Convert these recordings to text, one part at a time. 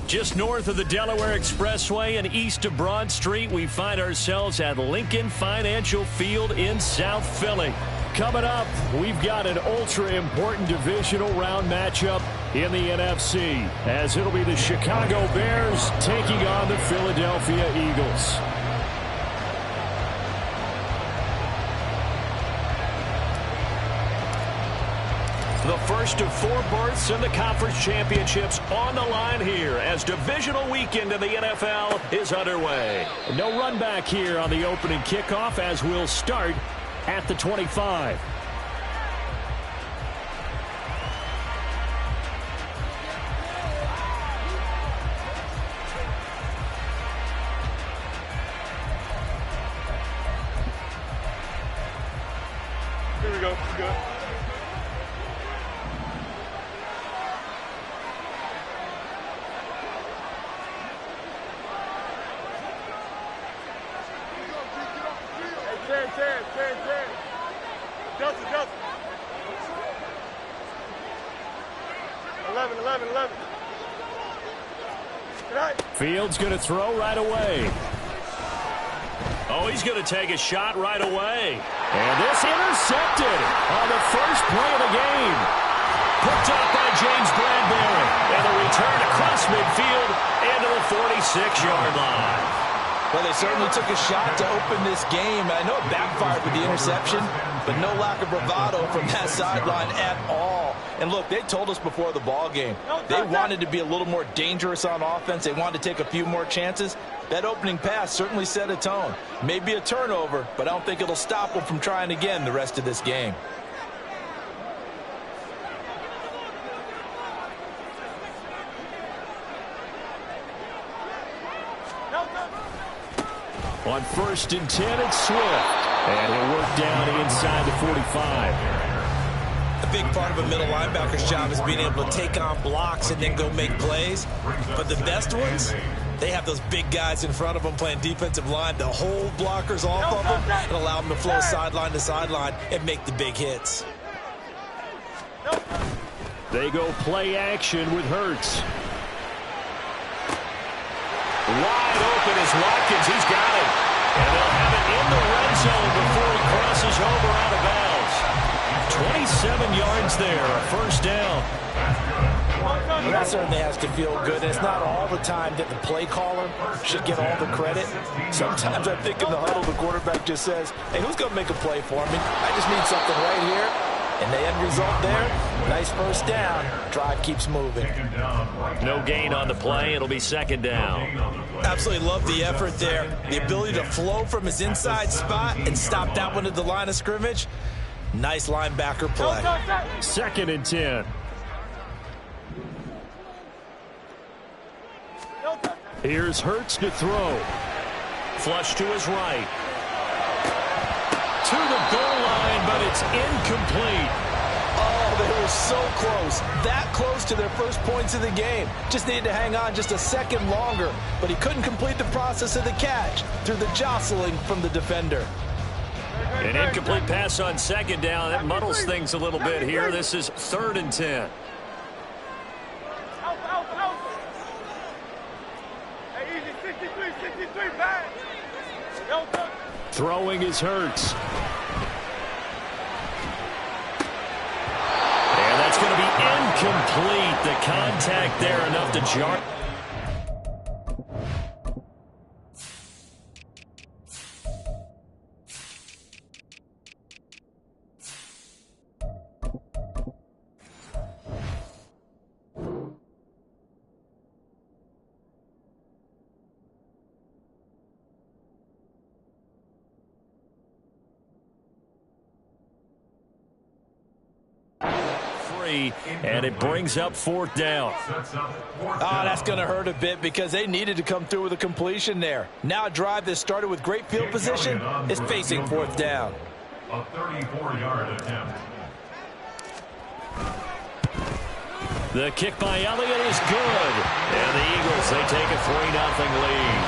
Just north of the Delaware Expressway and east of Broad Street, we find ourselves at Lincoln Financial Field in South Philly. Coming up, we've got an ultra-important divisional round matchup in the NFC, as it'll be the Chicago Bears taking on the Philadelphia Eagles. The first of 4 berths in the conference championships on the line here as divisional weekend in the NFL is underway. No run back here on the opening kickoff as we'll start at the 25. Here we go. Good. Delta. 11. Fields going to throw right away. Oh, he's going to take a shot right away. And this intercepted on the first play of the game. Picked up by James Bradbury. And the return across midfield into the 46-yard line. Well, they certainly took a shot to open this game. I know it backfired with the interception, but no lack of bravado from that sideline at all. And look, they told us before the ball game, they wanted to be a little more dangerous on offense. They wanted to take a few more chances. That opening pass certainly set a tone. Maybe a turnover, but I don't think it'll stop them from trying again the rest of this game. On 1st and 10, it's Swift. And he'll work down inside the 45. A big part of a middle linebacker's job is being able to take on blocks and then go make plays. But the best ones, they have those big guys in front of them playing defensive line to hold blockers off of them and allow them to flow sideline to sideline and make the big hits. They go play action with Hurts. Wide open is Watkins. He's got it. And they'll have it in the red zone before he crosses over out of bounds. 27 yards there, a first down. Well, that certainly has to feel good. And it's not all the time that the play caller should get all the credit. Sometimes I think in the huddle, the quarterback just says, hey, who's going to make a play for me? I just need something right here. And the end result there, nice first down. Drive keeps moving. No gain on the play. It'll be second down. Absolutely love the effort there. The ability to flow from his inside spot and stop that one at the line of scrimmage. Nice linebacker play. 2nd and 10. Here's Hurts to throw. Flush to his right. To the goal line, but it's incomplete. Oh, they were so close. That close to their first points of the game. Just needed to hang on just a second longer, but he couldn't complete the process of the catch through the jostling from the defender. An incomplete pass on second down. That muddles things a little bit here. This is 3rd and 10. Throwing is Hurts. And that's going to be incomplete. The contact there enough to jar. 3, and it brings up 4th down. Oh, that's going to hurt a bit because they needed to come through with a completion there. Now a drive that started with great field position is facing 4th down. A 34-yard attempt. The kick by Elliott is good. And the Eagles, they take a 3-0 lead.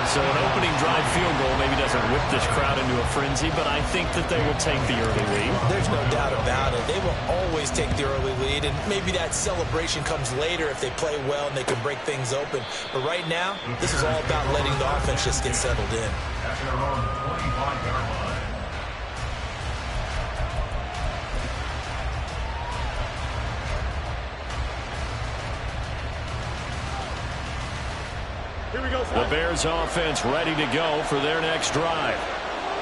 So an opening drive field goal maybe doesn't whip this crowd into a frenzy, but I think that they will take the early lead. There's no doubt about it. They will always take the early lead, and maybe that celebration comes later if they play well and they can break things open. But right now, this is all about letting the offense just get settled in. At their own 25-yard line. The Bears offense ready to go for their next drive.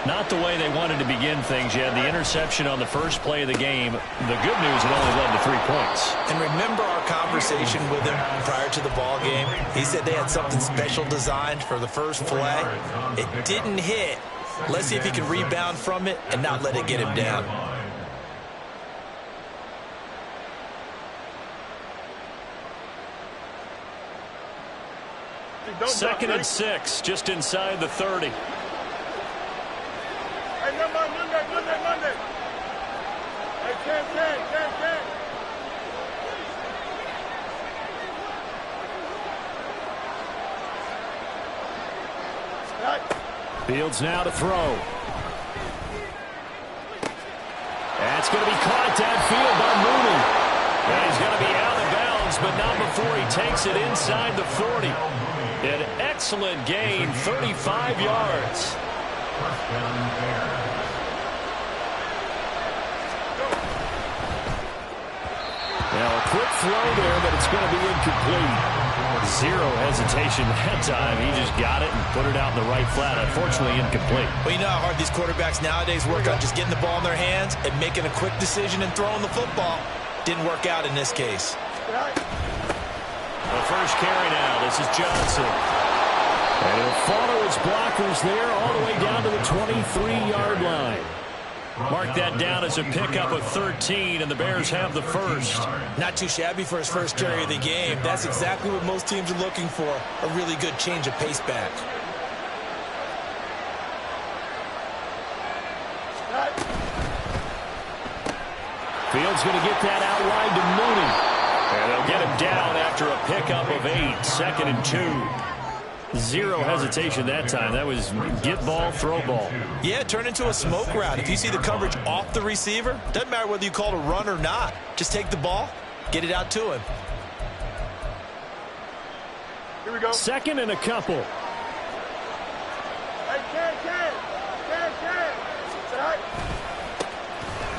Not the way they wanted to begin things. You had the interception on the first play of the game. The good news, it only led to 3 points. And remember our conversation with him prior to the ball game? He said they had something special designed for the first play. It didn't hit. Let's see if he can rebound from it and not let it get him down. Second and 6, just inside the 30. Hey, Monday. Hey, 10. Fields now to throw. That's going to be caught downfield by Mooney. And he's going to be out of bounds, but not before he takes it inside the 40. An excellent gain, 35 yards. Now a quick throw there, but it's going to be incomplete. Zero hesitation that time. He just got it and put it out in the right flat. Unfortunately, incomplete. Well, you know how hard these quarterbacks nowadays work on just getting the ball in their hands and making a quick decision and throwing the football. Didn't work out in this case. The first carry now. This is Johnson. And he'll follow his blockers there all the way down to the 23-yard line. Mark that down as a pickup of 13, and the Bears have the first. Not too shabby for his first carry of the game. That's exactly what most teams are looking for, a really good change of pace back. Fields going to get that out wide to Mooney. And they'll get him down after a pickup of 8, 2nd and 2. Zero hesitation that time. That was get ball, throw ball. Yeah, turn into a smoke route. If you see the coverage off the receiver, doesn't matter whether you call it a run or not. Just take the ball, get it out to him. Here we go. 2nd and a couple. Hey, Ken.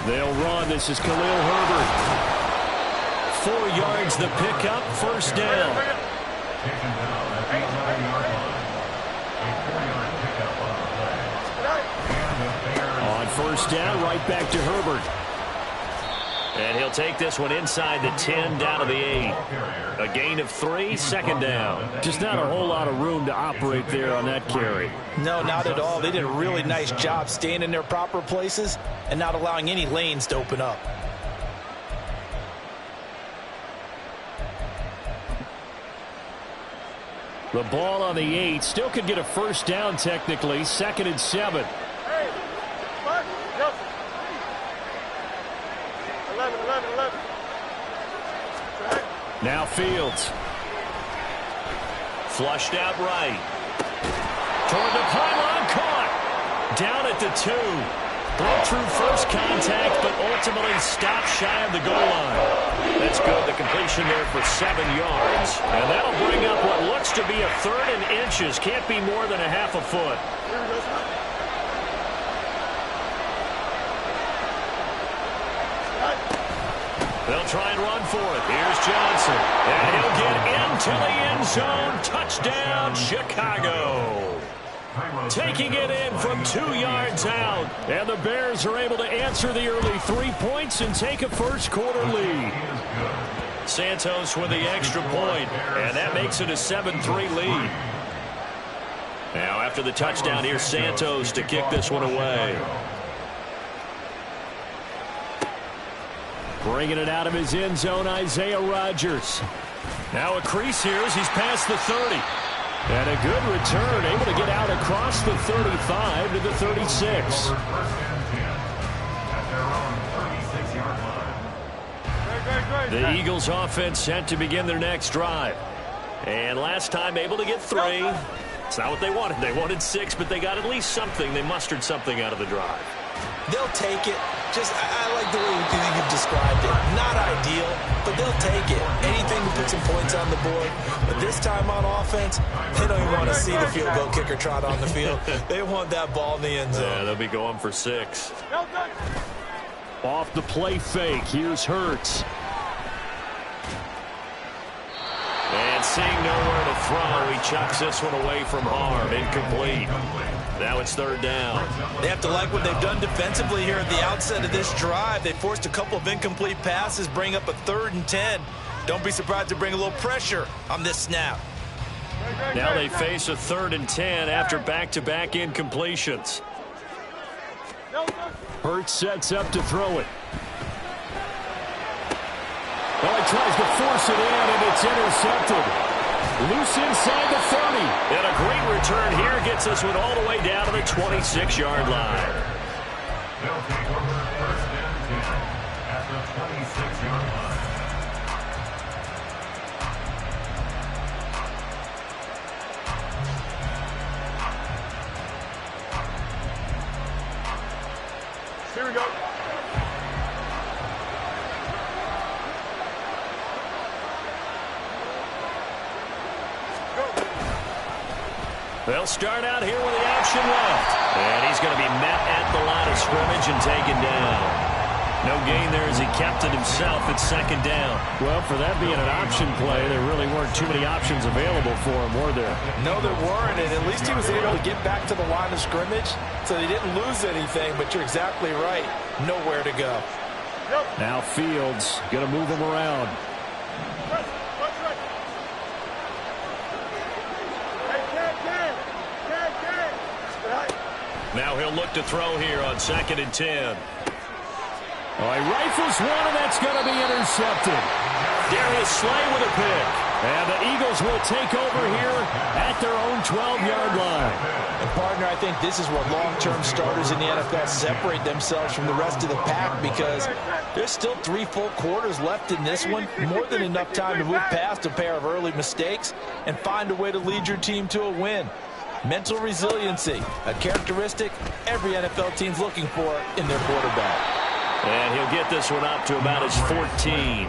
They'll run. This is Khalil Herbert. 4 yards the pickup, first down. On first down, right back to Herbert. And he'll take this one inside the 10, down to the 8. A gain of 3, 2nd down. Just not a whole lot of room to operate there on that carry. No, not at all. They did a really nice job staying in their proper places and not allowing any lanes to open up. The ball on the 8. Still could get a first down technically. 2nd and 7. Hey, what? Yep. 11. Now Fields. Flushed out right. Toward the pylon, caught. Down at the 2. Broke through first contact, but ultimately stopped shy of the goal line. That's good. The completion there for 7 yards. And that'll bring up what looks to be a 3rd and inches. Can't be more than a half a foot. They'll try and run for it. Here's Johnson. And he'll get into the end zone. Touchdown, Chicago. Taking it in from 2 yards out. And the Bears are able to answer the early 3 points and take a first quarter lead. Santos with the extra point, and that makes it a 7-3 lead. Now after the touchdown, here's Santos to kick this one away. Bringing it out of his end zone, Isaiah Rodgers. Now a crease here as he's past the 30. And a good return, able to get out across the 35 to the 36. The Eagles offense set to begin their next drive. And last time able to get 3. It's not what they wanted. They wanted 6, but they got at least something. They mustered something out of the drive. They'll take it. I like the way you've described it. Not ideal, but they'll take it. Anything to put some points on the board. But this time on offense, they don't even want to see the field goal kicker trot on the field. They want that ball in the end zone. Yeah, they'll be going for 6. Off the play fake, here's Hurts. And seeing nowhere to throw, he chucks this one away from harm. Incomplete. Now it's 3rd down. They have to like what they've done defensively here at the outset of this drive. They forced a couple of incomplete passes, bring up a 3rd and 10. Don't be surprised to bring a little pressure on this snap. Now they face a 3rd and 10 after back-to-back incompletions. Hurts sets up to throw it. Well, he tries to force it in, and it's intercepted. Loose inside the 30. And a great return here gets this one all the way down to the 26-yard line. They'll take over 1st and 10 at the 26-yard line. Here we go. They'll start out here with the option left. And he's going to be met at the line of scrimmage and taken down. No gain there as he kept it himself at 2nd down. Well, for that being an option play, there really weren't too many options available for him, were there? No, there weren't, and at least he was able to get back to the line of scrimmage, so they didn't lose anything, but you're exactly right. Nowhere to go. Now Fields going to move him around. Now he'll look to throw here on 2nd and 10. Oh, he rifles one, and that's going to be intercepted. Darius Slay with a pick. And the Eagles will take over here at their own 12-yard line. And, partner, I think this is where long-term starters in the NFL separate themselves from the rest of the pack, because there's still 3 full quarters left in this one. More than enough time to move past a pair of early mistakes and find a way to lead your team to a win. Mental resiliency, a characteristic every NFL team's looking for in their quarterback. And he'll get this one up to about his 14.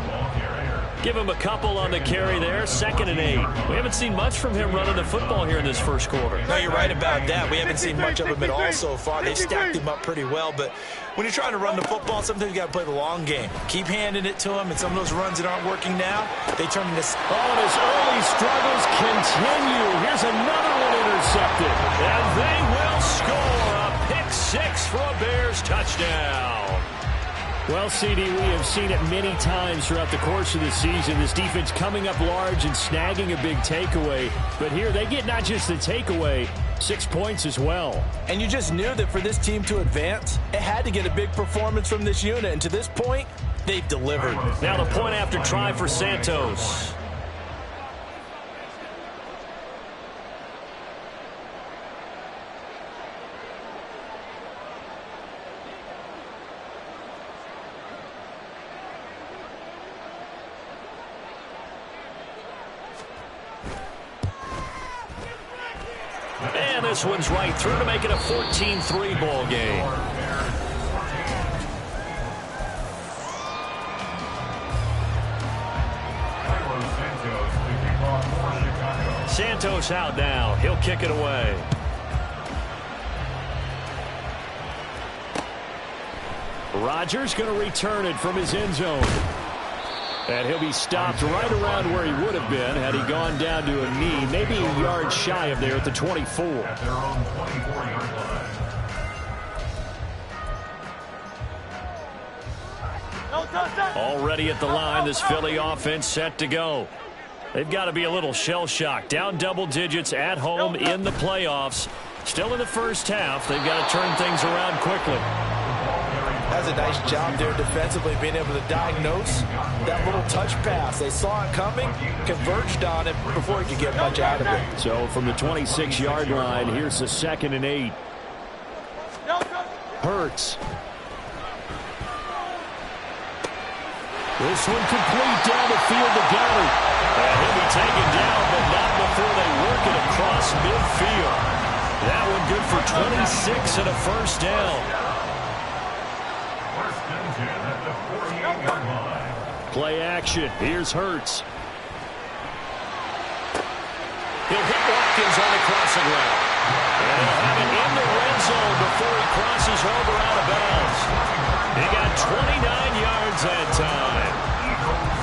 Give him a couple on the carry there, 2nd and 8. We haven't seen much from him running the football here in this first quarter. No, you're right about that. We haven't seen much of him at all so far. They've stacked him up pretty well, but when you're trying to run the football, sometimes you got to play the long game. Keep handing it to him, and some of those runs that aren't working now, they turn into... Oh, and his early struggles continue. Here's another one intercepted. And they will score a pick 6 for a Bears touchdown. Well, CD, we have seen it many times throughout the course of the season. This defense coming up large and snagging a big takeaway. But here they get not just the takeaway, 6 points as well. And you just knew that for this team to advance, it had to get a big performance from this unit. And to this point, they've delivered. Now the point after try for Santos. And this one's right through to make it a 14-3 ball game. Santos out now. He'll kick it away. Rodgers going to return it from his end zone. And he'll be stopped right around where he would have been had he gone down to a knee, maybe a yard shy of there at the 24. At their own 24-yard line. Already at the line, this Philly offense set to go. They've got to be a little shell-shocked. Down double digits at home in the playoffs. Still in the first half. They've got to turn things around quickly. Does a nice job there defensively, being able to diagnose that little touch pass. They saw it coming, converged on it before he could get much out of it. So from the 26-yard line, here's the 2nd and 8. Hurts. This one complete down the field to Galley. And he'll be taken down, but not before they work it across midfield. That one good for 26 and a first down. First and 10 at the 48-yard line. Play action. Here's Hurts. He'll hit Watkins on the crossing route. And he'll have it in the red zone before he crosses over out of bounds. He got 29 yards that time.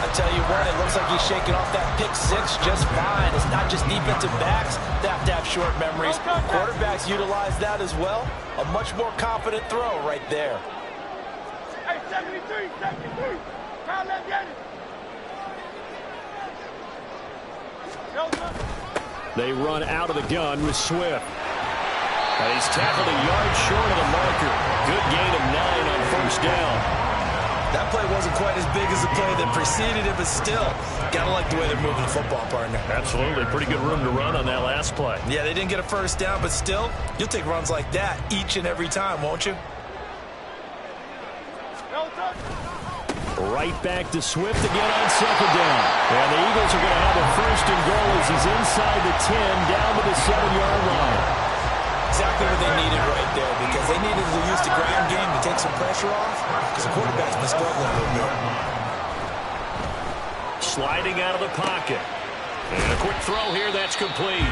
I tell you what, it looks like he's shaking off that pick six just fine. It's not just defensive backs that have to have short memories. Quarterbacks utilize that as well. A much more confident throw right there. Hey, 73. Now let's get it. They run out of the gun with Swift. And he's tackled a yard short of the marker. Good gain of 9 on first down. That play wasn't quite as big as the play that preceded it, but still, gotta like the way they're moving the football, partner. Absolutely. Pretty good room to run on that last play. Yeah, they didn't get a first down, but still, you'll take runs like that each and every time, won't you? Right back to Swift again on second down. And the Eagles are going to have a first and goal as he's inside the 10, down to the 7-yard line. Exactly what they needed right there, because they needed to use the ground game to take some pressure off, because the quarterback's been struggling a little bit. Sliding out of the pocket. And a quick throw here, that's complete.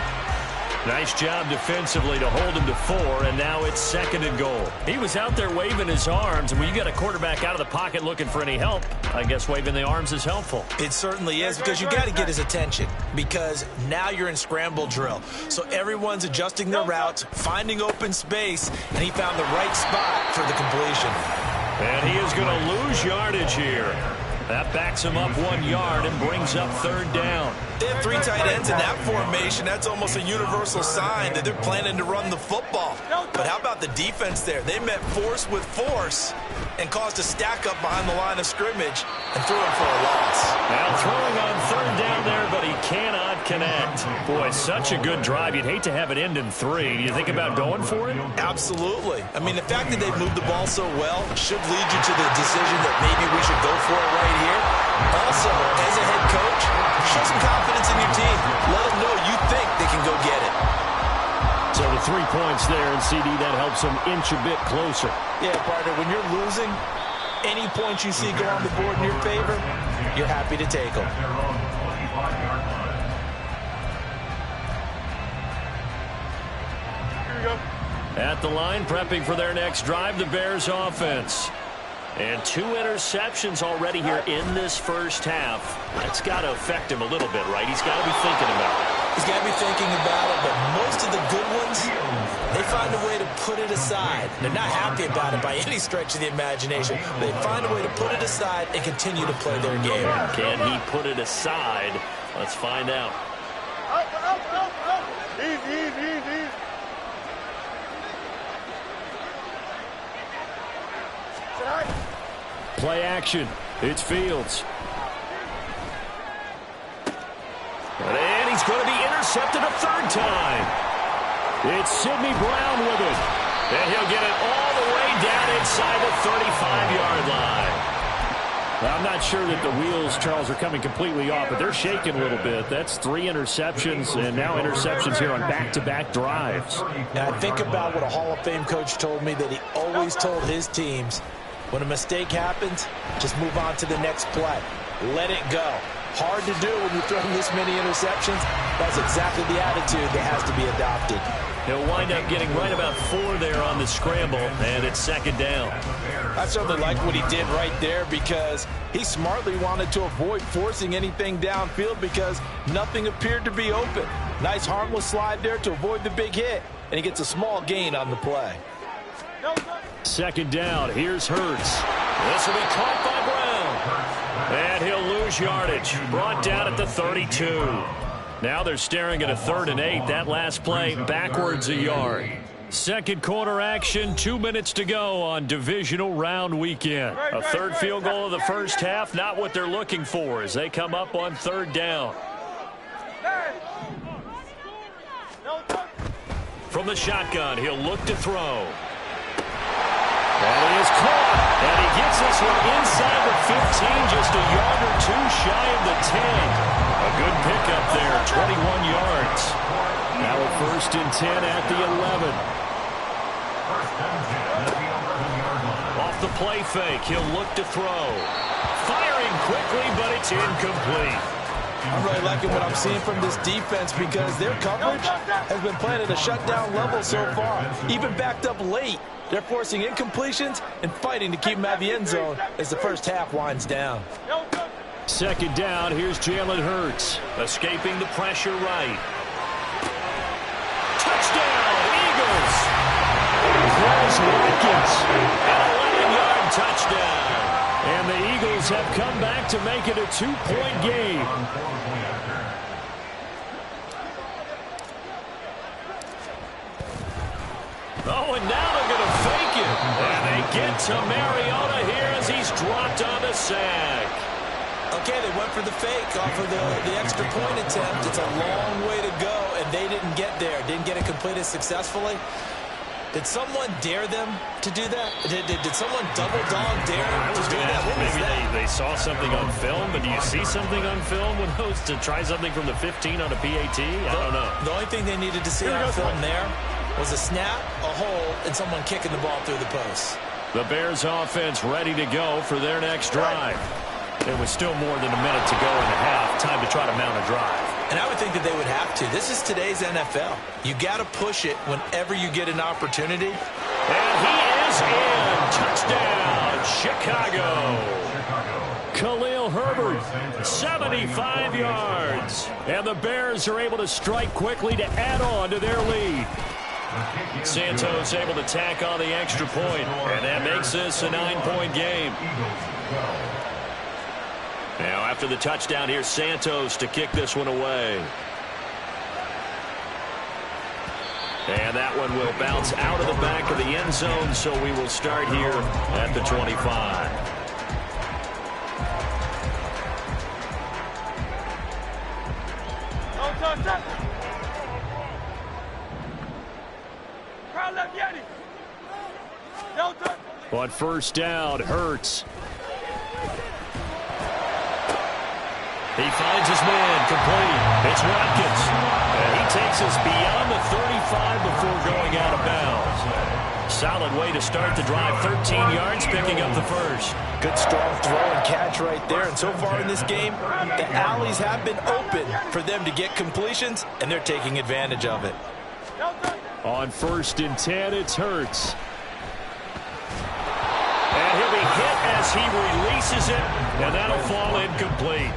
Nice job defensively to hold him to 4, and now it's 2nd and goal. He was out there waving his arms, and when you got a quarterback out of the pocket looking for any help, I guess waving the arms is helpful. It certainly is, because you got to get his attention, because now you're in scramble drill. So everyone's adjusting their routes, finding open space, and he found the right spot for the completion. And he is going to lose yardage here. That backs him up 1 yard and brings up 3rd down. They have 3 tight ends in that formation. That's almost a universal sign that they're planning to run the football. But how about the defense there? They met force with force and caused a stack up behind the line of scrimmage and threw him for a loss. Now throwing on 3rd down there, but he cannot connect. Boy, such a good drive. You'd hate to have it end in 3. Do you think about going for it? Absolutely. I mean, the fact that they've moved the ball so well should lead you to the decision that maybe we should go for it right here. Also, as a head coach, show some confidence in your team. Let them know you think they can go get it. So the 3 points there, and CD, that helps them inch a bit closer. Yeah, partner, when you're losing, any points you see go on the board in your favor, you're happy to take them. Here we go. At the line, prepping for their next drive, the Bears offense. And 2 interceptions already here in this first half. That's got to affect him a little bit, right? He's got to be thinking about it. He's got to be thinking about it, but most of the good ones, they find a way to put it aside. They're not happy about it by any stretch of the imagination. They find a way to put it aside and continue to play their game. Can he put it aside? Let's find out. Up. Easy. Play action. It's Fields. And he's going to be intercepted a 3rd time. It's Sidney Brown with it. And he'll get it all the way down inside the 35-yard line. Well, I'm not sure that the wheels, Charles, are coming completely off, but they're shaking a little bit. That's 3 interceptions, and now interceptions here on back-to-back drives. Now, I think about what a Hall of Fame coach told me that he always told his teams, when a mistake happens, just move on to the next play. Let it go. Hard to do when you're throwing this many interceptions. That's exactly the attitude that has to be adopted. He'll wind up getting right about 4 there on the scramble, and it's 2nd down. I certainly like what he did right there, because he smartly wanted to avoid forcing anything downfield because nothing appeared to be open. Nice harmless slide there to avoid the big hit, and he gets a small gain on the play. 2nd down. Here's Hurts. This will be caught by Brown. And he'll lose yardage. Brought down at the 32. Now they're staring at a 3rd and 8. That last play backwards a yard. Second quarter action, 2 minutes to go on divisional round weekend. A third field goal of the first half, not what they're looking for as they come up on third down. From the shotgun, he'll look to throw. And he is caught, and he gets this one inside the 15, just a yard or two shy of the 10. A good pickup there, 21 yards. Now a 1st and 10 at the 11. Off the play fake, he'll look to throw. Firing quickly, but it's incomplete. I'm really liking what I'm seeing from this defense because their coverage has been playing at a shutdown level so far. Even backed up late, they're forcing incompletions and fighting to keep them out of the end zone as the first half winds down. Second down, here's Jalen Hurts. Escaping the pressure right. Touchdown, Eagles! Chris Watkins, an 11-yard touchdown. And the Eagles have come back to make it a 2-point game. Oh, and now they're going to fake it. And they get to Mariota here as he's dropped on the sack. Okay, they went for the fake off of the extra point attempt. It's a long way to go, and they didn't get there. Didn't get it completed successfully. Did someone dare them to do that? Did someone double dog dare them to do that? Maybe they saw something on film, but do you see something on film with those to try something from the 15 on a PAT? I don't know. The only thing they needed to see on film there was a snap, a hole, and someone kicking the ball through the post. The Bears offense ready to go for their next drive. It was still more than a minute to go in the half. Time to try to mount a drive. And I would think that they would have to. This is today's NFL. You got to push it whenever you get an opportunity. And he is in. Touchdown, Chicago. Khalil Herbert, 75 yards. And the Bears are able to strike quickly to add on to their lead. Santos able to tack on the extra point, and that makes this a 9-point game. Now, after the touchdown, here's Santos to kick this one away. And that one will bounce out of the back of the end zone, so we will start here at the 25. On first down, Hurts. He finds his man, complete. It's Watkins. And he takes us beyond the 35 before going out of bounds. Solid way to start the drive. 13 yards, picking up the first. Good strong throw and catch right there. And so far in this game, the alleys have been open for them to get completions, and they're taking advantage of it. On 1st and 10, it's Hurts. And he'll be hit as he releases it, and that'll fall incomplete.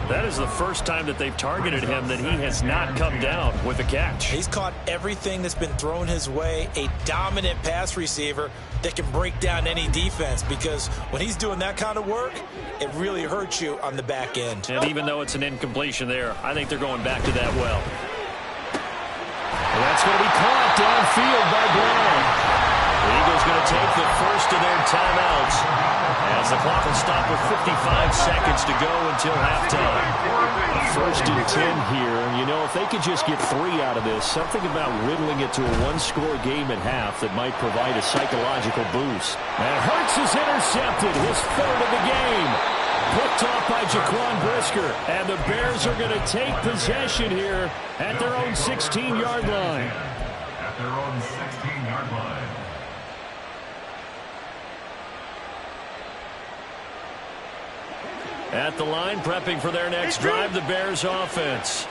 That is the first time that they've targeted him that he has not come down with a catch. He's caught everything that's been thrown his way. A dominant pass receiver that can break down any defense, because when he's doing that kind of work, it really hurts you on the back end. And even though it's an incompletion there, I think they're going back to that well. And that's going to be caught downfield by Brown. The Eagles going to take the first of their timeouts as the clock will stop with 55 seconds to go until halftime. 1st and 10 here. And, you know, if they could just get 3 out of this, something about whittling it to a one-score game at half that might provide a psychological boost. And Hurts is intercepted, his 3rd of the game. Picked off by Jaquan Brisker. And the Bears are going to take possession here at their own 16-yard line. At their own 16-yard line. At the line, prepping for their next drive, the Bears offense.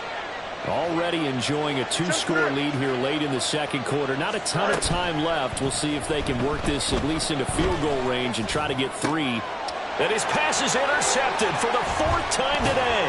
Already enjoying a 2-score lead here late in the second quarter. Not a ton of time left. We'll see if they can work this at least into field goal range and try to get 3. And his pass is intercepted for the 4th time today.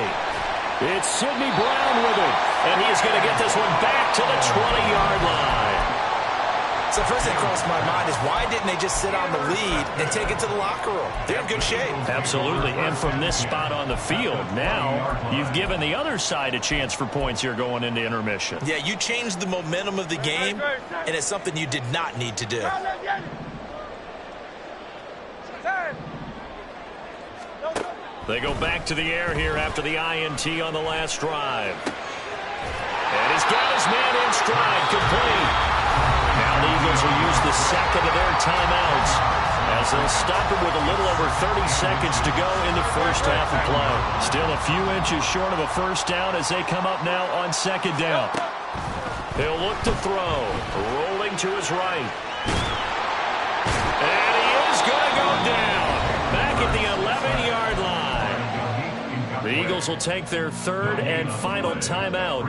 It's Sidney Brown with it. And he is going to get this one back to the 20-yard line. So first thing crossed my mind is why didn't they just sit on the lead and take it to the locker room? They're in good shape. Absolutely. And from this spot on the field, now you've given the other side a chance for points here going into intermission. Yeah, you changed the momentum of the game, and it's something you did not need to do. They go back to the air here after the INT on the last drive. And he's got his man in stride, complete. Now the Eagles will use the second of their timeouts as they'll stop it with a little over 30 seconds to go in the first half of play. Still a few inches short of a first down as they come up now on second down. He'll look to throw, rolling to his right. And he is going to go down back at the 11-yard line. The Eagles will take their third and final timeout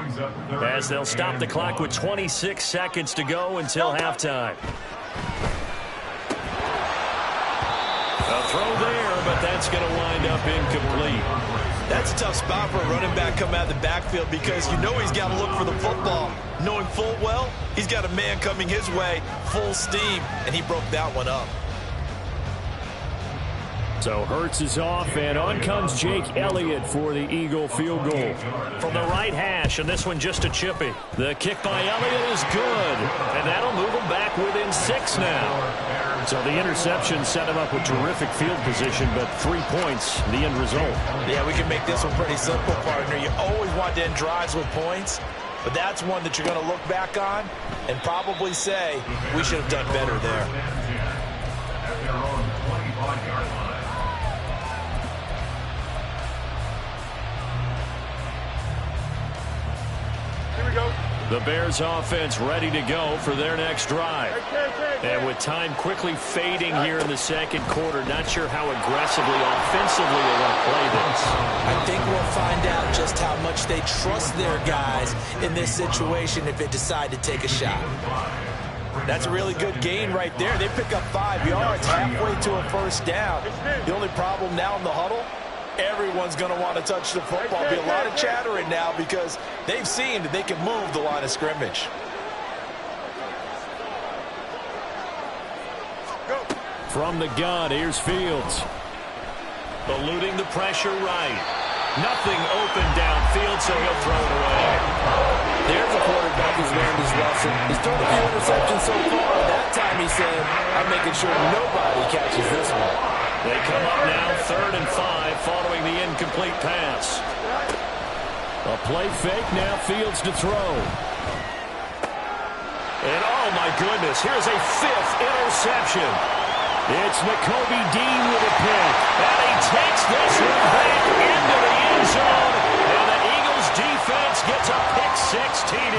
as they'll stop the clock with 26 seconds to go until halftime. A throw there, but that's going to wind up incomplete. That's a tough spot for a running back coming out of the backfield because you know he's got to look for the football, knowing full well he's got a man coming his way, full steam, and he broke that one up. So Hurts is off, and on comes Jake Elliott for the Eagle field goal. From the right hash, and this one just a chippy. The kick by Elliott is good, and that'll move him back within 6 now. So the interception set him up with terrific field position, but 3 points, the end result. Yeah, we can make this one pretty simple, partner. You always want to end drives with points, but that's one that you're going to look back on and probably say, we should have done better there. The Bears offense ready to go for their next drive. And with time quickly fading here in the second quarter, not sure how aggressively, offensively they want to play this. I think we'll find out just how much they trust their guys in this situation if they decide to take a shot. That's a really good gain right there. They pick up 5 yards halfway to a first down. The only problem now in the huddle, everyone's going to want to touch the football. Be a lot of chattering now because they've seen that they can move the line of scrimmage. From the gun, here's Fields. Eluding the pressure right. Nothing open downfield, so he'll throw it away. There's a quarterback who's learned his lesson. He's thrown a few interceptions so far. That time he said, I'm making sure nobody catches this one. They come up now 3rd and 5 following the incomplete pass. A play fake, now Fields to throw. And oh my goodness, here's a 5th interception. It's Nakobe Dean with a pick. And he takes this one back into the end zone. And the Eagles defense gets a pick-6 TD.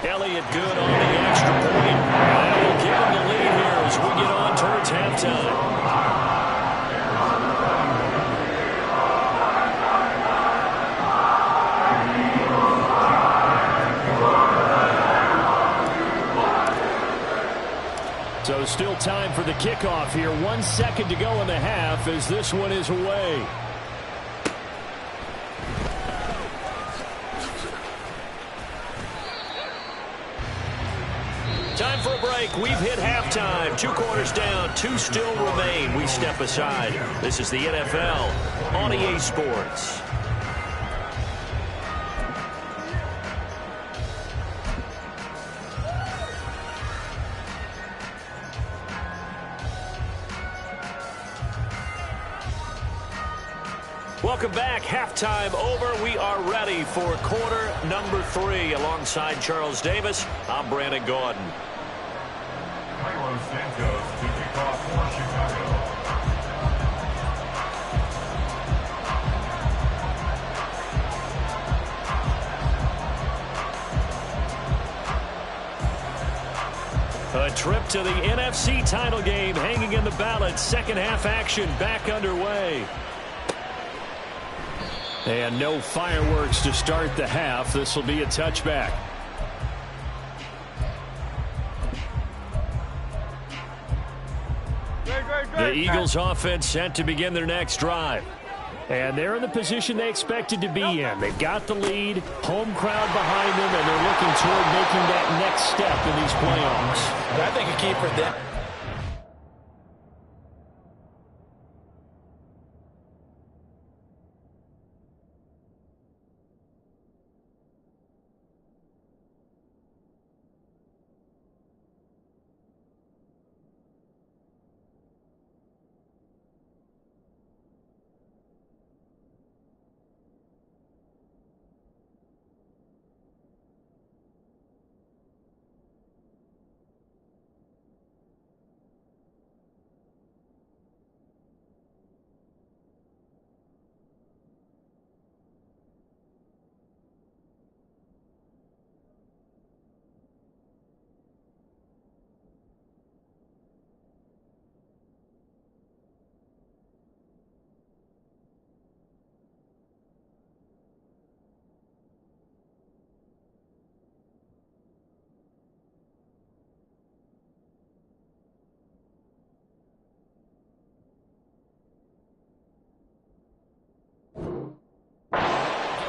Elliott good on the extra point. And we'll give him the lead here as we get on towards halftime. So still time for the kickoff here. 1 second to go in the half as this one is away. Time for a break. We've hit halftime. 2 quarters down. 2 still remain. We step aside. This is the NFL on EA Sports. Welcome back. Halftime over. We are ready for quarter number 3. Alongside Charles Davis, I'm Brandon Gordon. Carlos Santos to kick off for Chicago. A trip to the NFC title game hanging in the balance. Second half action back underway. And no fireworks to start the half. This will be a touchback. The Eagles offense set to begin their next drive. And they're in the position they expected to be in. They've got the lead, home crowd behind them, and they're looking toward making that next step in these playoffs. I think a key for them.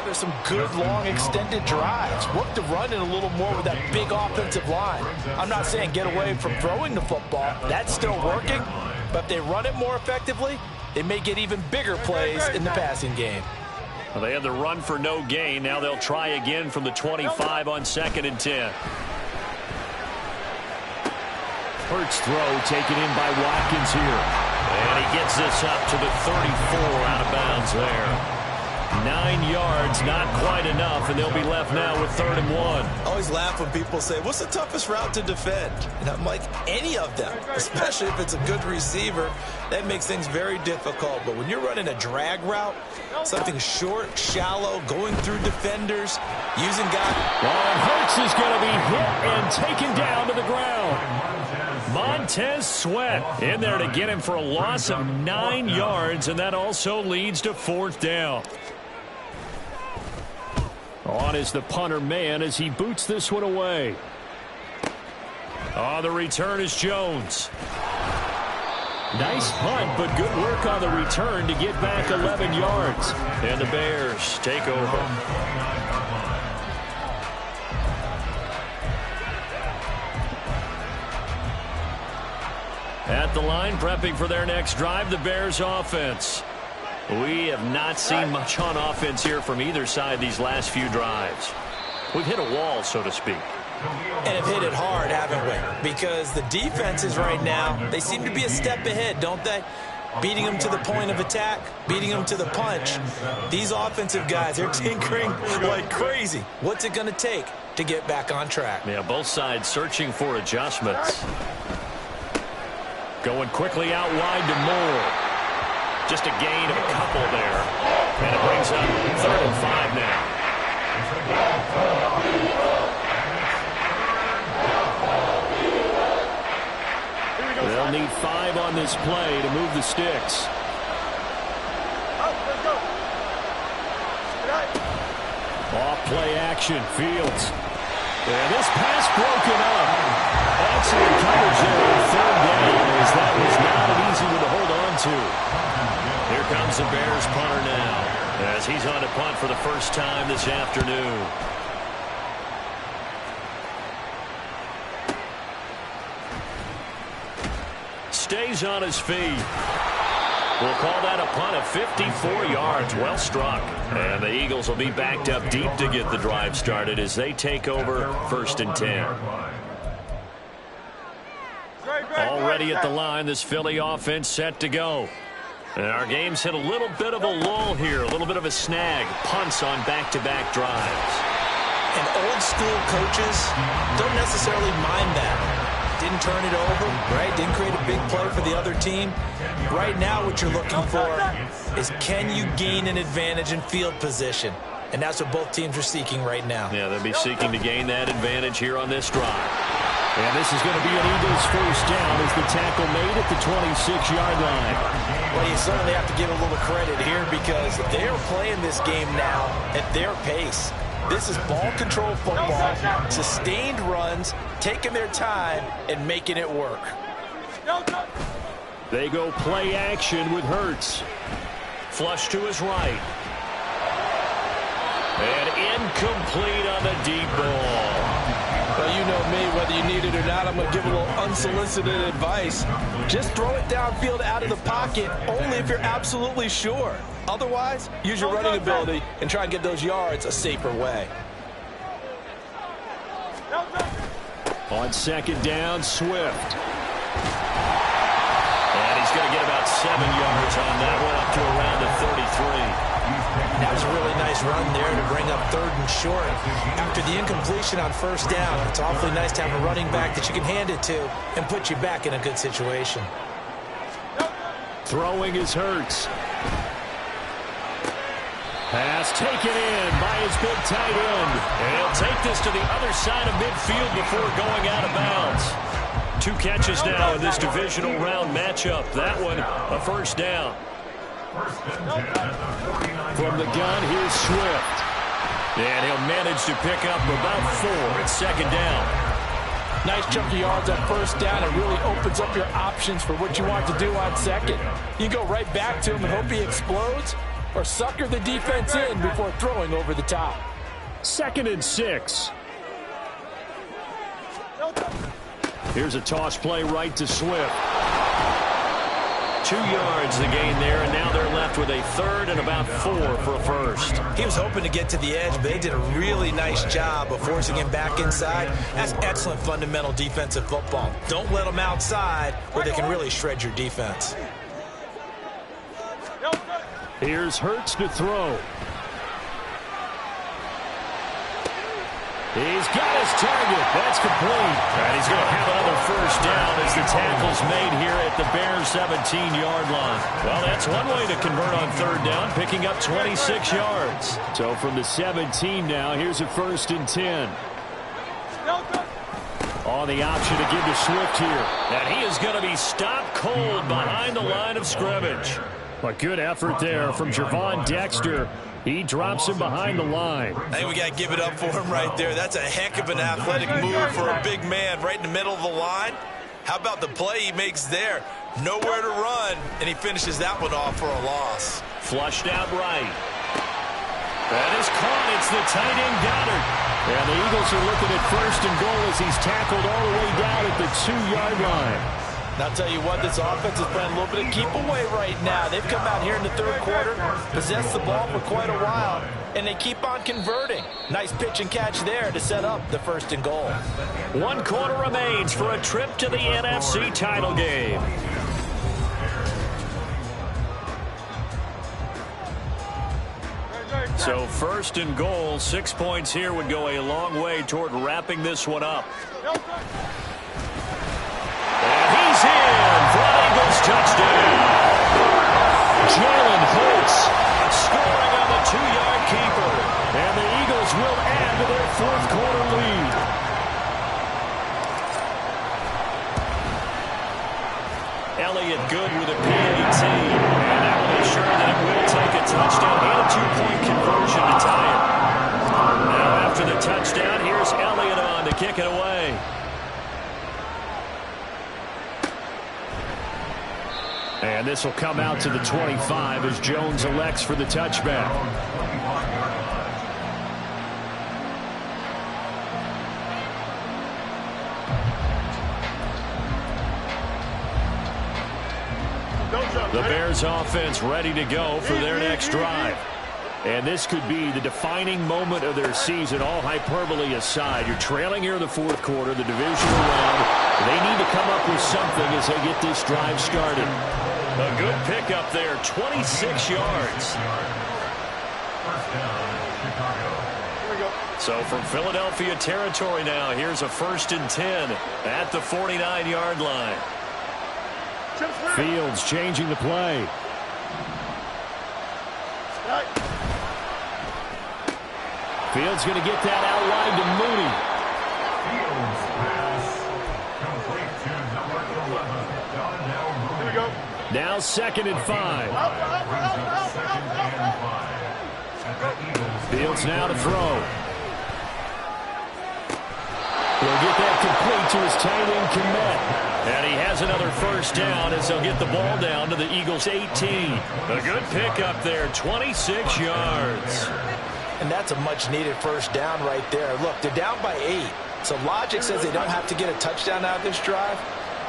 There's some good, long, extended drives. Work the run in a little more with that big offensive line. I'm not saying get away from throwing the football. That's still working. But if they run it more effectively, they may get even bigger plays in the passing game. Well, they had the run for no gain. Now they'll try again from the 25 on 2nd and 10. Hurts throw taken in by Watkins here. And he gets this up to the 34 out of bounds there. 9 yards, not quite enough, and they'll be left now with 3rd and 1. I always laugh when people say, what's the toughest route to defend? And I'm like, any of them, especially if it's a good receiver. That makes things very difficult. But when you're running a drag route, something short, shallow, going through defenders, using guys. And Hurts is going to be hit and taken down to the ground. Montez Sweat in there to get him for a loss of 9 yards, and that also leads to 4th down. On is the punter man as he boots this one away. On the return is Jones. Nice punt, but good work on the return to get back 11 yards. And the Bears take over. At the line, prepping for their next drive, the Bears offense. We have not seen much on offense here from either side these last few drives. We've hit a wall, so to speak. And have hit it hard, haven't we? Because the defenses right now, they seem to be a step ahead, don't they? Beating them to the point of attack, beating them to the punch. These offensive guys, they're tinkering like crazy. What's it going to take to get back on track? Yeah, both sides searching for adjustments. Going quickly out wide to Moore. Just a gain of a couple there. And it brings up 3rd and 5 now. They'll need 5 on this play to move the sticks. Off play action, Fields. And this pass broken up. Excellent coverage there on 3rd down, as that was not an easy one to hold on to. Here comes the Bears punter now, as he's on to punt for the first time this afternoon. Stays on his feet. We'll call that a punt of 54 yards. Well struck. And the Eagles will be backed up deep to get the drive started as they take over 1st and 10. Already at the line, this Philly offense set to go. And our game's hit a little bit of a lull here, a little bit of a snag. Punts on back-to-back drives. And old school coaches don't necessarily mind that. Didn't turn it over, right? Didn't create a big play for the other team. Right now what you're looking for is, can you gain an advantage in field position? And that's what both teams are seeking right now. Yeah, they'll be seeking to gain that advantage here on this drive. And this is going to be an Eagles first down as the tackle made at the 26-yard line. Well, you certainly have to give a little credit here because they're playing this game now at their pace. This is ball control football, sustained runs, taking their time and making it work. They go play action with Hurts. flush to his right. And incomplete on the deep ball. Well, you know me, whether you need it or not, I'm going to give a little unsolicited advice. Just throw it downfield out of the pocket, only if you're absolutely sure. Otherwise, use your running ability and try and get those yards a safer way. On second down, Swift. And he's going to get about 7 yards on that one, up to around the 33. That was a really nice run there to bring up 3rd and short. After the incompletion on first down, it's awfully nice to have a running back that you can hand it to and put you back in a good situation. Throwing is Hurts. Pass taken in by his big tight end. And he'll take this to the other side of midfield before going out of bounds. 2 catches now in this divisional round matchup. That one, a first down. From the gun, here's Swift. And he'll manage to pick up about 4 at second down. Nice chunk of yards on first down. It really opens up your options for what you want to do on second. You can go right back to him and hope he explodes, or sucker the defense in before throwing over the top. 2nd and 6. Here's a toss play right to Swift. 2 yards the gain there, and now they're left with a 3rd and about 4 for a first. He was hoping to get to the edge, but they did a really nice job of forcing him back inside. That's excellent fundamental defensive football. Don't let them outside where they can really shred your defense. Here's Hurts to throw. He's got his target. That's complete. And he's going to have another first down as the tackle's made here at the Bears' 17-yard line. Well, that's one way to convert on 3rd down, picking up 26 yards. So from the 17 now, here's a 1st and 10. On the option to give to Swift here. And he is going to be stopped cold behind the line of scrimmage. A good effort there from Javon Dexter. He drops him behind the line. I think we got to give it up for him right there. That's a heck of an athletic move for a big man right in the middle of the line. How about the play he makes there? Nowhere to run, and he finishes that one off for a loss. Flushed out right. That is caught. It's the tight end Goddard. And the Eagles are looking at 1st and goal as he's tackled all the way down at the 2-yard line. And I'll tell you what, this offense is playing a little bit of keep away right now. They've come out here in the 3rd quarter, possessed the ball for quite a while, and they keep on converting. Nice pitch and catch there to set up the 1st and goal. 1 quarter remains for a trip to the NFC title game. So 1st and goal, 6 points here would go a long way toward wrapping this one up. And he's in for an Eagles touchdown. Jalen Hurts scoring on the 2-yard keeper. And the Eagles will add to their 4th quarter lead. Elliott good with a PAT. And that will ensure that it will take a touchdown and a 2-point conversion to tie it. Now after the touchdown, here's Elliott on to kick it away. And this will come out to the 25 as Jones elects for the touchback. The Bears offense ready to go for their next drive. And this could be the defining moment of their season, all hyperbole aside. You're trailing here in the 4th quarter, the divisional round. They need to come up with something as they get this drive started. A good pickup there, 26 yards. So from Philadelphia territory now, here's a 1st and 10 at the 49-yard line. Fields changing the play. Fields going to get that outline to Mooney. Fields pass complete to number 11, Donnell Mooney. Here we go. Now 2nd and 5. Fields now to throw. He'll get that complete to his tight end Kmet. And he has another first down as they'll get the ball down to the Eagles' 18. A good pickup there, 26 yards. And that's a much-needed first down right there. Look, they're down by 8. So logic says they don't have to get a touchdown out of this drive.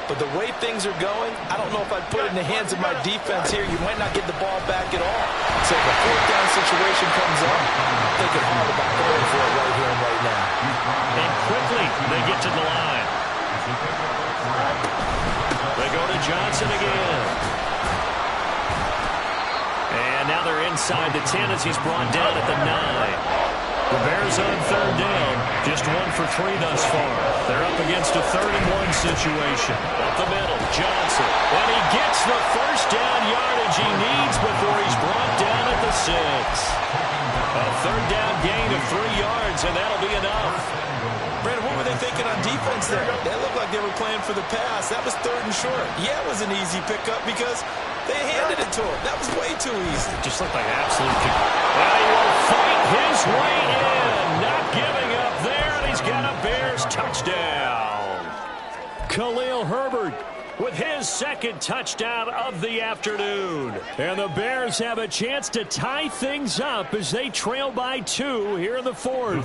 But the way things are going, I don't know if I'd put it in the hands of my defense here. You might not get the ball back at all. So if a fourth down situation comes up, I'm thinking hard about going for it right here and right now. And quickly, they get to the line. They go to Johnson again. And now they're inside the 10 as he's brought down at the 9. The Bears on third down, just 1 for 3 thus far. They're up against a 3rd-and-1 situation. Up the middle, Johnson. And he gets the first down yardage he needs before he's brought down at the 6. A 3rd down gain of 3 yards, and that'll be enough. Brandon, what were they thinking on defense there? They looked like they were playing for the pass. That was 3rd and short. Yeah, it was an easy pickup because they handed it to him. That was way too easy. It just looked like absolute. And he will fight his way in. Not giving up there, and he's got a Bears touchdown. Khalil Herbert with his 2nd touchdown of the afternoon. And the Bears have a chance to tie things up as they trail by 2 here in the 4th.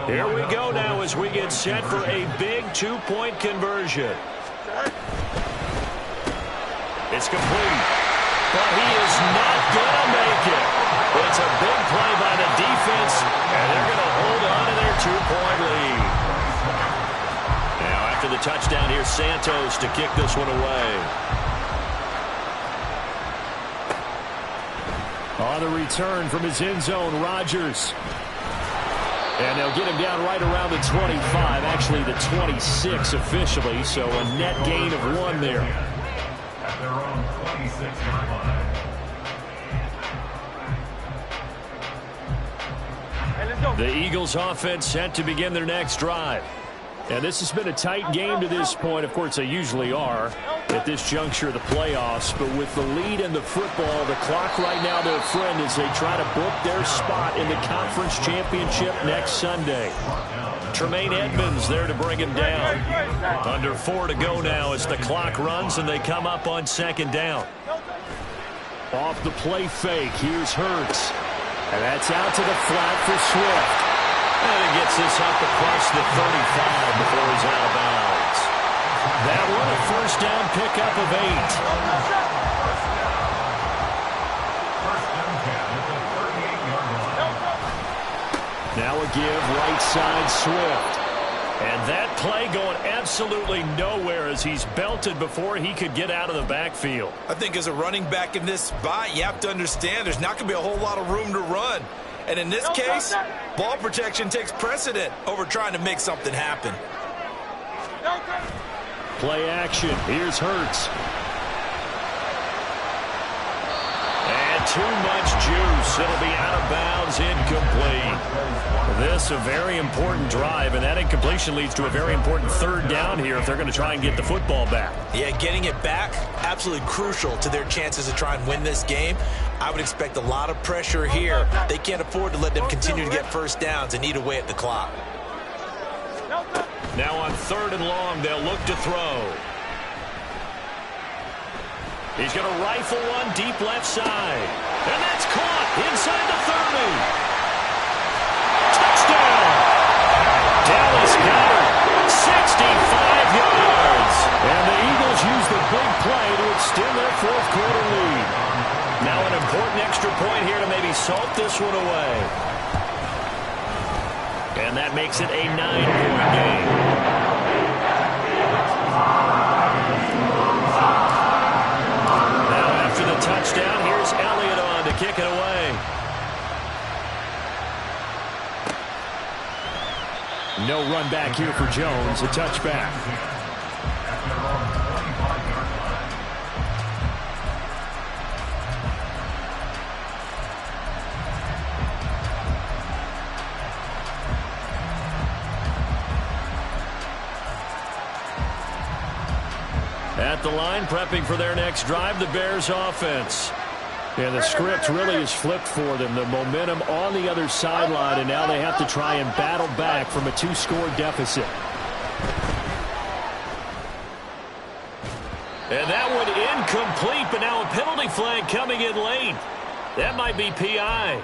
Here we go now as we get set for a big 2-point conversion. It's complete, but he is not going to make it. It's a big play by the defense, and they're going to hold on to their 2-point lead. Now after the touchdown, here's Santos to kick this one away. On the return from his end zone, Rodgers. And they'll get him down right around the 25, actually the 26 officially, so a net gain of 1 there. At their own 26-yard line. The Eagles offense set to begin their next drive. And this has been a tight game to this point. Of course, they usually are at this juncture of the playoffs. But with the lead in the football, the clock right now, their friend, as they try to book their spot in the conference championship next Sunday. Tremaine Edmonds there to bring him down. Under 4 to go now as the clock runs and they come up on 2nd down. Off the play fake, here's Hurts. And that's out to the flat for Swift. And he gets this up across the 35 before he's out of bounds. That one a first down pickup of 8. Now a give right side Swift. And that play going absolutely nowhere as he's belted before he could get out of the backfield. I think as a running back in this spot, you have to understand there's not going to be a whole lot of room to run. And in this case, ball protection takes precedent over trying to make something happen. Play action. Here's Hurts. And too much juice. It'll be out of bounds, incomplete. This a very important drive, and that incompletion leads to a very important 3rd down here if they're going to try and get the football back. Yeah, getting it back, absolutely crucial to their chances to try and win this game. I would expect a lot of pressure here. They can't afford to let them continue to get first downs and eat away at the clock. Now on 3rd and long, they'll look to throw. He's going to rifle one deep left side. And that's caught inside the 30. Touchdown! Dallas Goedert, 65 yards. And the Eagles use the big play to extend their 4th quarter lead. Now an important extra point here to maybe salt this one away. And that makes it a 9-point game. Now after the touchdown, here's Elliott on to kick it away. No run back here for Jones, a touchback. At the line, prepping for their next drive, the Bears offense. And the script really is flipped for them. The momentum on the other sideline, and now they have to try and battle back from a 2-score deficit. And that one incomplete, but now a penalty flag coming in late. That might be PI.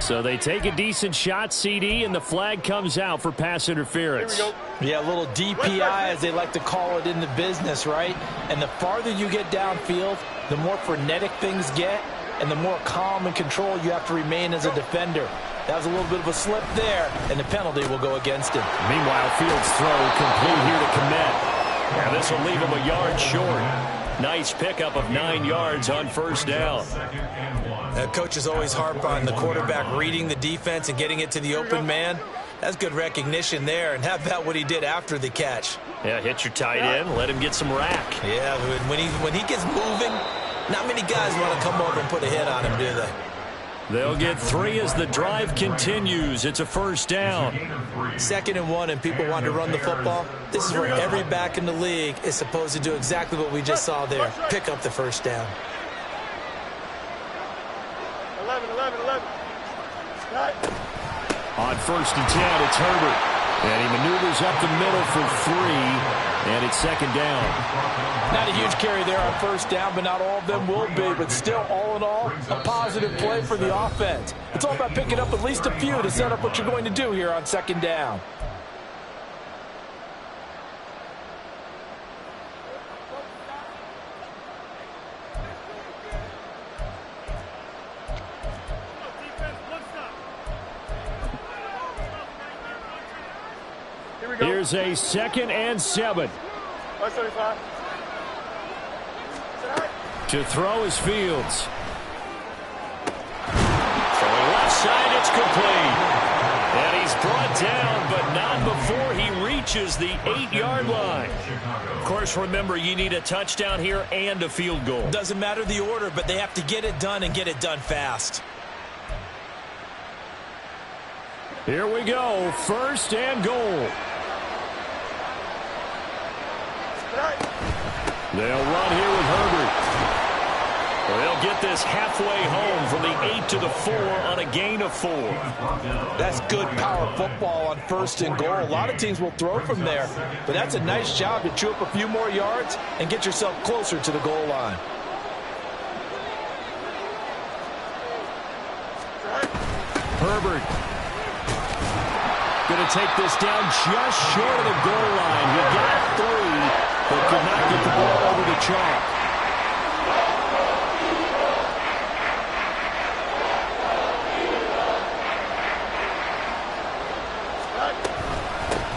So they take a decent shot, CD, and the flag comes out for pass interference. Here we go. Yeah, a little DPI, as they like to call it in the business, right? And the farther you get downfield, the more frenetic things get, and the more calm and control you have to remain as a defender. That was a little bit of a slip there, and the penalty will go against him. Meanwhile, Fields' throw complete here to commit. And this will leave him a yard short. Nice pickup of 9 yards on first down. Coaches always harp on the quarterback reading the defense and getting it to the open man. That's good recognition there. And how about what he did after the catch? Yeah, hit your tight end, let him get some rack. Yeah, when he gets moving, not many guys want to come over and put a hit on him, do they? They'll get 3 as the drive continues. It's a first down. 2nd and 1, and people want to run the football. This is where every back in the league is supposed to do exactly what we just saw there. Pick up the first down. 11. On first and 10, it's Herbert. And he maneuvers up the middle for 3, and it's 2nd down. Not a huge carry there on first down, but not all of them will be. But still, all in all, a positive play for the offense. It's all about picking up at least a few to set up what you're going to do here on 2nd down. Here's a 2nd and 7. 175. To throw is Fields. Throwing left side, it's complete. And he's brought down, but not before he reaches the 8-yard line. Of course, remember, you need a touchdown here and a field goal. Doesn't matter the order, but they have to get it done and get it done fast. Here we go, 1st and goal. They'll run here with Herbert. They'll get this halfway home from the 8 to the 4 on a gain of 4. That's good power football on 1st and goal. A lot of teams will throw from there, but that's a nice job to chew up a few more yards and get yourself closer to the goal line. Herbert going to take this down just short of the goal line. He got 3, but could not get the ball over the chalk.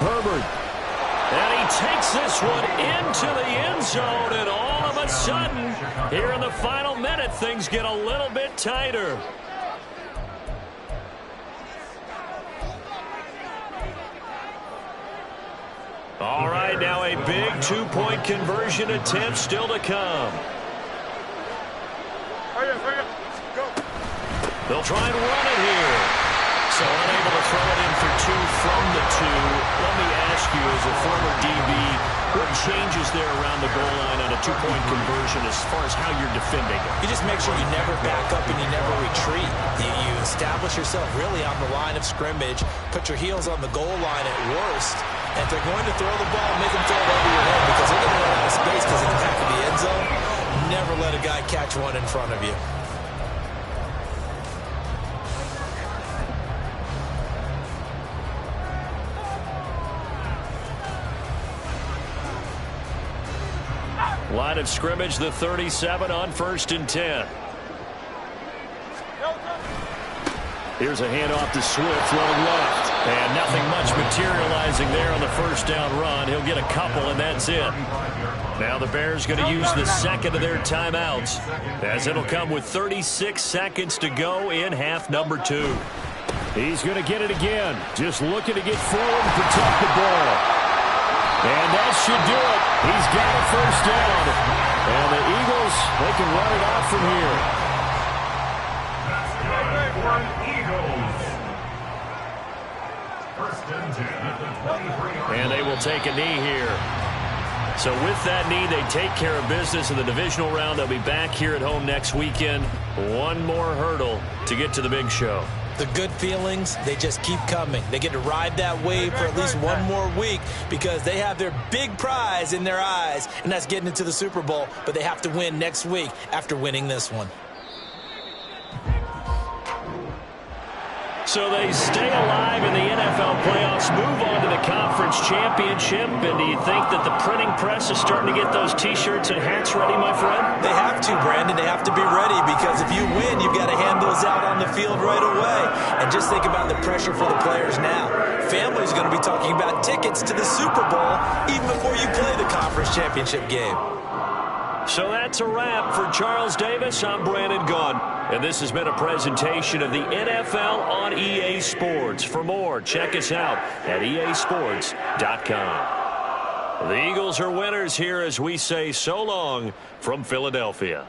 Herbert. And he takes this one into the end zone, and all of a sudden, here in the final minute, things get a little bit tighter. All right, now a big 2-point conversion attempt still to come. Hurry up. Go. They'll try and run it here. So unable to throw it in for 2 from the 2. Let me ask you, as a former DB, what changes there around the goal line on a 2-point conversion as far as how you're defending it? You just make sure you never back up and you never retreat. You establish yourself really on the line of scrimmage, put your heels on the goal line at worst, and if they're going to throw the ball, make them throw it over your head because they're going to run out of space because of the back of the end zone. Never let a guy catch one in front of you. Line of scrimmage, the 37 on 1st and 10. Here's a handoff to Swift, running left. And nothing much materializing there on the first down run. He'll get a couple, and that's it. Now the Bears going to use the 2nd of their timeouts, as it'll come with 36 seconds to go in half number 2. He's going to get it again. Just looking to get forward and protect the ball. And that should do it. He's got a first down. And the Eagles, they can run it out from here. And they will take a knee here. So with that knee, they take care of business in the divisional round. They'll be back here at home next weekend. One more hurdle to get to the big show. The good feelings, they just keep coming. They get to ride that wave for at least one more week because they have their big prize in their eyes, and that's getting into the Super Bowl, but they have to win next week after winning this one. So they stay alive in the NFL playoffs, move on to the conference championship. And do you think that the printing press is starting to get those T-shirts and hats ready, my friend? They have to, Brandon. They have to be ready because if you win, you've got to hand those out on the field right away. And just think about the pressure for the players now. Families are going to be talking about tickets to the Super Bowl even before you play the conference championship game. So that's a wrap. For Charles Davis, I'm Brandon Gaudin. And this has been a presentation of the NFL on EA Sports. For more, check us out at easports.com. The Eagles are winners here as we say so long from Philadelphia.